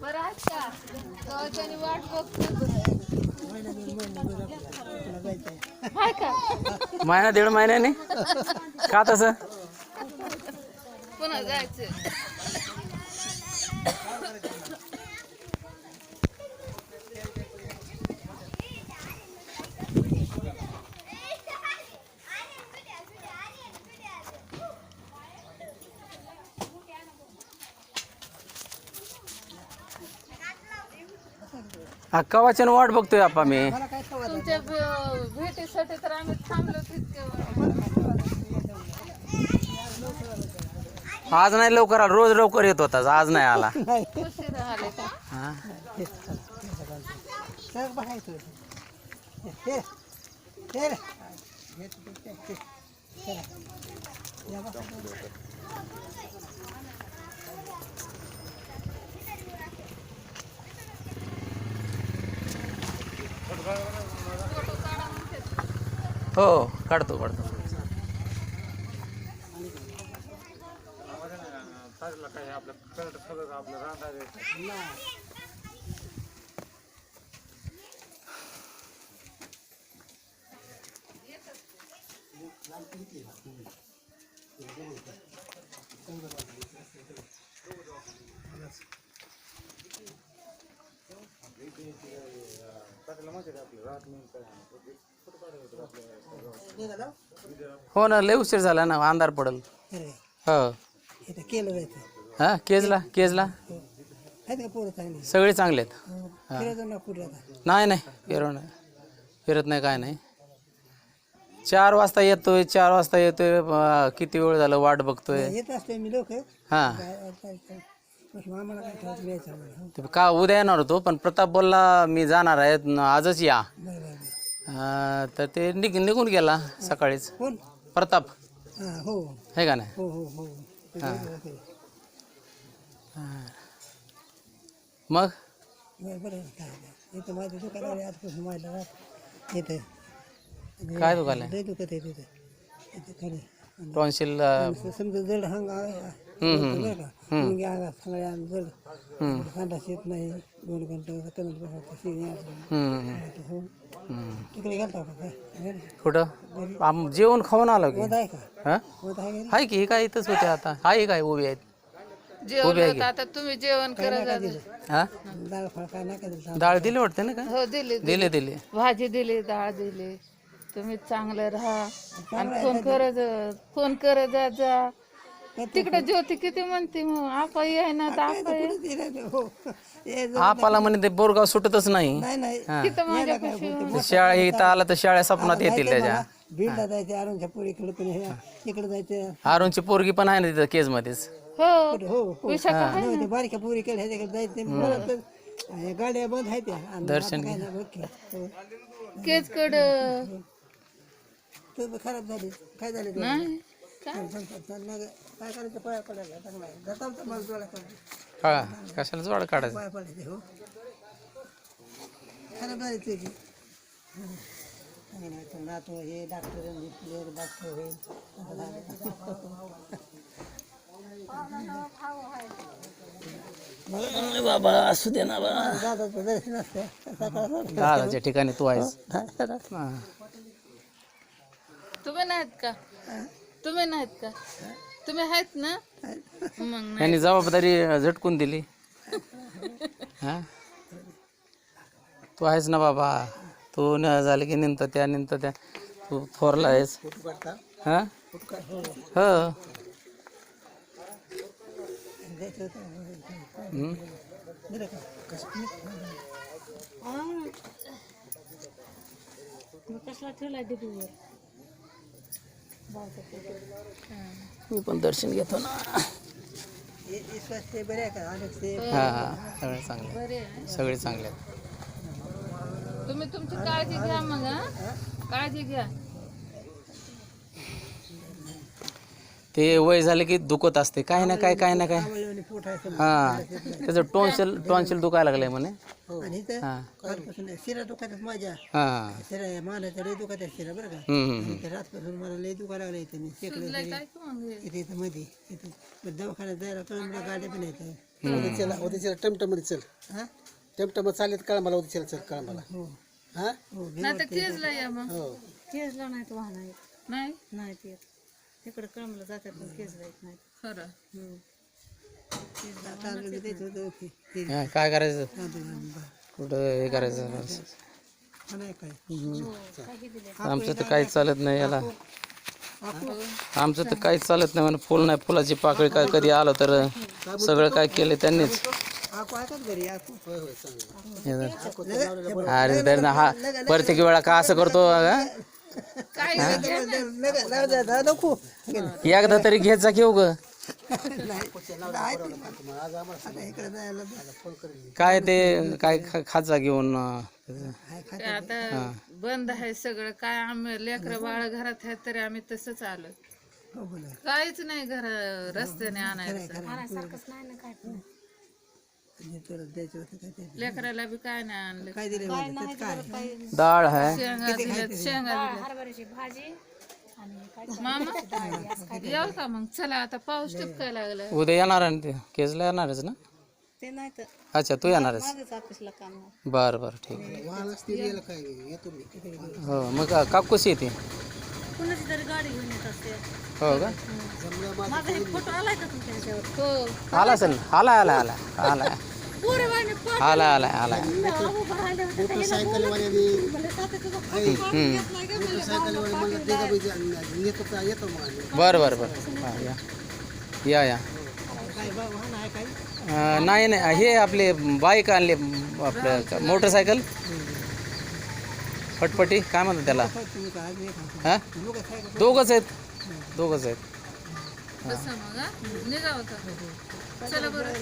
बरं आहेत का गावाच्यानी वाट बघतो हाय का महिना दीड महिन्याने का तसं पुन्हा जायचं कवाच्यानं वाट बघतोय आपा मी. तुमच्या भेटीसाठी तर आम्ही थांबलो तितके आज नाही लवकर आला, रोज लवकर येत होता, आज नाही आला. उशिरा आले का हा. हो काढतो काढतो. हो ना, लय उशीर झाला ना, अंधार पडल. हो केलं जायचं हा. केजला केजला आहेत का पोरं चांगली सगळे चांगले आहेत. फिरायचं ना कुठे आता नाही नाही फिरत नाही काय नाही. 4 वाजता येतोय, 4 वाजता येतोय. किती वेळ झालं वाट बघतोय. येत असते मी लोक हा आम्हाला काय ठरत यायचं आम्हाला. ते का उद्या येणार होतो, पण प्रताप बोलला मी जाणार आहे, आजच या. बरं बरं तर ते निघून गेला सकाळीच. कोण प्रताप हां हो आहे का नाही. हो हो हो ते हां. बरोबर आहे. मग बरं बरं काय नाही. इथं माझं दुकान आहे आजपासून माझ्या राहत इथं काय दुकान आहे. लय दुखत आहे तिथं इथं खाली टॉन्सिल. समजा जड हंग बरं का मुंगी अंगात सगळ्या जड संडास येत नाही 2 घंटे कमी बसायचं शिणी हो तिकडे गेलता का काय कुठं जेवण खाऊन आलो की. होत आहे का हा होत आहे आहे की काय इथंच होते आता. आहे काय उभी आहेत. जेवण होतं आता तुम्ही जेवण करत हा डाळ फळ काय नाही का दिलं डाळ दिली वाटते ना. काय हो दिली दिले भाजी दिली डाळ दिली तुम्ही चांगलं राहा आणि फोन करत जा तिकडे ज्योती किती म्हणते मग आपा आहे ना तर आपा ये. हो हे आपाला म्हणे ते बोरगाव सुटतच नाही. नाही नाही तिथं माझ्यापाशी शाळा इथं आला तर शाळा सपनात येतील त्याच्या. बीडला जायचं अरुणच्या पोरीकडे पण हे इकडे जायचं अरुणची पोरगी पण आहे ना तिथं केज मध्येच. हो हो हो विशाखा आहे ते बारक्या पोरीकडे ह्याच्याकडे जायचं मला तर गाड्या बंद आहेत त्या आणि दर्शन आता काय नाही बघ की. हो. केजकड तू खराब झाली काय झालं तुला? नाही काय चल ना गं. काय करायचं पाया पडायला चांगला आहे. जाता तर मला डोळा काढ हा कशाला जोड काढायचं. पाया पडायचे हो खराब झाली तुझी नातू हे डॉक्टर डॉक्टर होईल बाबा असू दे ना बा. दादाचं दर्शन असतं सकाळ दादाच्या ठिकाणी तू आहेस. हा. तुम्ही नाहीत का तुम्ही नाहीत का तुम्ही आहेत ना मग नाही यांनी जबाबदारी झटकून दिली. हा तू आहेस ना बाबा. तू न झालं की निंत त्या तू थोरला आहेस. हा हो. मी पण दर्शन घेतो ना. स्वास्थ्य बरे आहे का अनेक ते हा सगळे चांगले बरे आहे. सगळे चांगले आहेत. तुम्ही तुमची काळजी घ्या मग काळजी घ्या. ते वय झालं की दुखत असते काय ना काय काय ना काय. आवळल्याने पोट आहे समजा. हां त्याचं टॉन्सिल दुखायला लागलंय म्हणे. आणि इथं हां कालपासून शिरा दुखायतात माझ्या. हां शिरा मानाच्या लई दुखायतात शिरा बरं का. हम्म. आणि ते रातपासून मला लई दुखायला लागलं इथं मी शेकलं तरी काय की मग हे? इथे इथं मध्ये इथं मग दवाखान्यात जायला कळून गाड्या पण येतात. उद्याच्याला टमटमध्ये चल हा टमटम चालेल कळा मला उद्याच्याला चल कळा मला हो हा हो नाही तर केजला या मग. हो केजला नाहीत वाहन आहेत नाही नाहीत येत तिकडे कळमला जातात पण केजला येत नाहीत खरं. तांदूळ द्यायचं होतं की ते हां, काय करायचं तांदूळ आणून बा. कुठं हे करायचं. हा नाही काय आमचं तर काहीच चालत नाही याला. आमचं तर काहीच चालत नाही म्हणून फुल नाही फुलाची पाकळी काय कधी आलं तर सगळं काय केलं त्यांनीच. आकू आहे का घरी आकू अरे तर ना हा प्रत्येक वेळा का असं करतो हा? नको एकदा तरी घेत जा घेऊ ग. इकडे जायला काय ते काय खात जा घेऊन ते आता बंद आहे सगळं काय. आम्ही लेकरं बाळ घरात आहेत तरी आम्ही तसंच आलो. हो बोला काहीच नाही रस्त्याने आणायचं. सारखंच नाही ना काय पण आणि तुला द्यायचं होतं काय ते लेकराला बी काय नाही आणलं. काय दिले मला त्यात काय डाळ आहे. शेंगा दिल्यात शेंगा दिल्यात. हरभऱ्याची भाजी आणि काय मामा येऊ का मग चला आता पाऊस टिपकायला लागला. उद्या येणार आहे ना ते केजला येणारच ना. ते नाही तर अच्छा तू येणारच. माझंच ऑफिसला काम आहे. बरं बरं ठीक आहे. वाहन असते यायला काय येतो मी हो मग काकू कशी येते. कुणाची तरी गाडी घेऊन येत असते. हो का माझा हे फोटो आलाय का तुमच्या ह्याच्यावर हो आला असेल आला आला आला आला पोरवाने आला आला आला उभं राहिले होते मोटरसायकलवाल्याने मला साथी तुझं मोटरसायकलवाले म्हणलं ते का बाई येतो का येतो मग आम्ही. बरं बरं बरं हां या या काय बा वाहन आहे काय नाही नाही हे आपले बाईक आणले आपलं मोटरसायकल फटफटी काय म्हणतात त्याला. तुम्ही काय आज नाही खात हां लोक काय का दोघंच आहेत दोघंच आहेत. कसं मग हा? निघावं का चला बरं.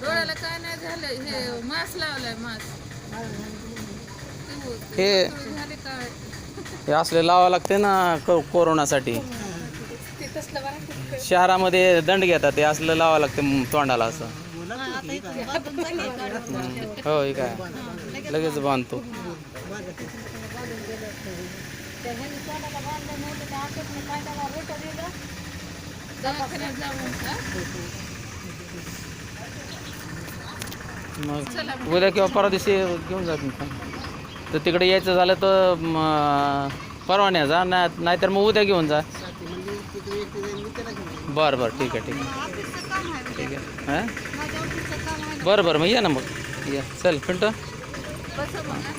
डोळ्याला काय नाही झालं. हे मास्क लावलाय मास्क. हे झाले काय हे असले लावावं लागते ना कोरोनासाठी. शहरामध्ये दंड घेतात ते असलं लावावं लागते तोंडाला असं. हो हे काय लगेच बांधतो. दवाखान्यात जाऊन हा? मग उद्या किंवा परवा दिवशी घेऊन जा तुम्ही. तर तिकडे यायचं झालं तर परवा जा नाहीतर मग उद्या घेऊन जा. बरं बरं ठीक आहे ठीक आहे ठीक आहे हां बरं बरं मग या ना मग या चल पिंटू. कसं मग हा?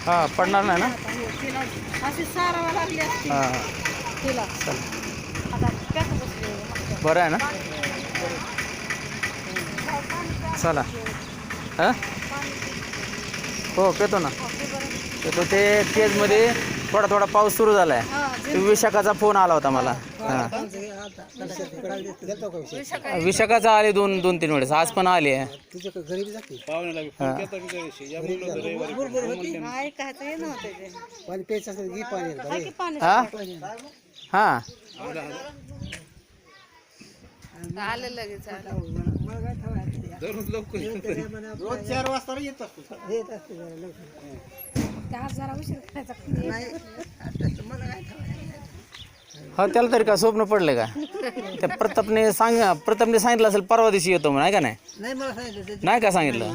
हां पडणार नाही ना. अशी सारावा लागली असती हां तिला चल आता पॅक बसले. बरं आहे ना. चला हां हो पेतो ना पेतो. ते केजमध्ये थोडा थोडा पाऊस सुरू झाला आहे. विशाखाचा फोन आला होता मला. हां विशाखाचा आले दोन दोन तीन वेळेस आज पण आले आहे. तुझ्या घरी बी जाते ऐकायचं हे नव्हतं ते. पाणी प्यायचं असेल घे पाणी काय की पाणी हां हां आलं लगेच आलं. रोज 4 वाजता येत असतो. येत असते जरा लवकर. त्या जरा उशीर खायचा. नाही आता मला काय ठेवायचं. हो त्याला तरी का स्वप्न पडले का. त्या प्रतापने सांगितलं असेल परवा दिवशी येतो म्हणून आहे का नाही. नाही मला सांगितलं ते नाही का सांगितलं.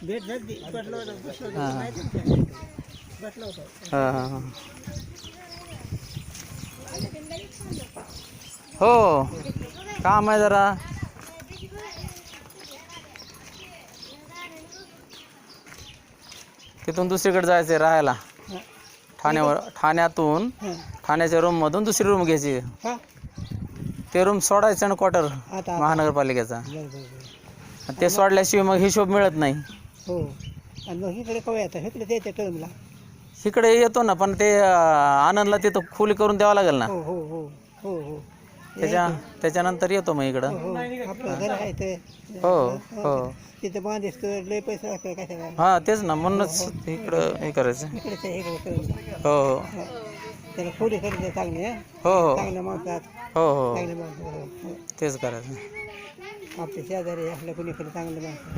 भेट झाली बसलो होतो बसलो होतो माहिती आहे का? बसलो होतो हां हां हां हो काम आहे जरा. तिथून दुसरीकडे जायचं राहायला ठाण्यातून ठाण्याच्या रूममधून दुसरी रूम घ्यायची. का ते रूम सोडायचं ना क्वार्टर आता महानगरपालिकेचा. बरं बरं बरं. ते सोडल्याशिवाय मग हिशोब मिळत नाही. हो आणि मग इकडे कवा येतं इकडे द्यायचं टर्मला. इकडे येतो ना पण ते आनंदला तिथं खोली करून द्यावं लागेल ना. हो हो हो हो हो त्याच्यानंतर येतो मग इकडं. हो आपलं घर आहे ते हो हो तिथं बांधीस तर लय पैसे लागतात कशाला. हां तेच ना म्हणूनच इकडं हे करायचं. इकडे इकडे टर्मला हो हो त्याला खोली खरेदी चांगली आहे. हो हो चांगल्या माणसात हो हो चांगल्या माणसं तेच करायचं. आपल्या शेजारी आपल्या कोणीकडे चांगले माणसं.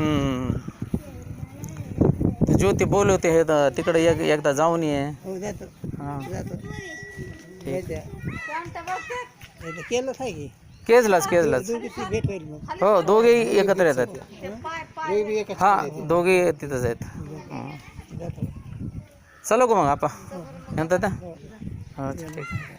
ते ज्योती बोलवते हे तिकडे एकदा जाऊन ये. हो जातो हां जातो केलंच आहे की केजलाच दोघीची भेट होईल मग. हो दोघे एकत्र येतात. दोघी बी एकच हां दोघे तिथंच आहेत. जातो. चलो का मग आपा नंतर त्या हो ठीक आहे.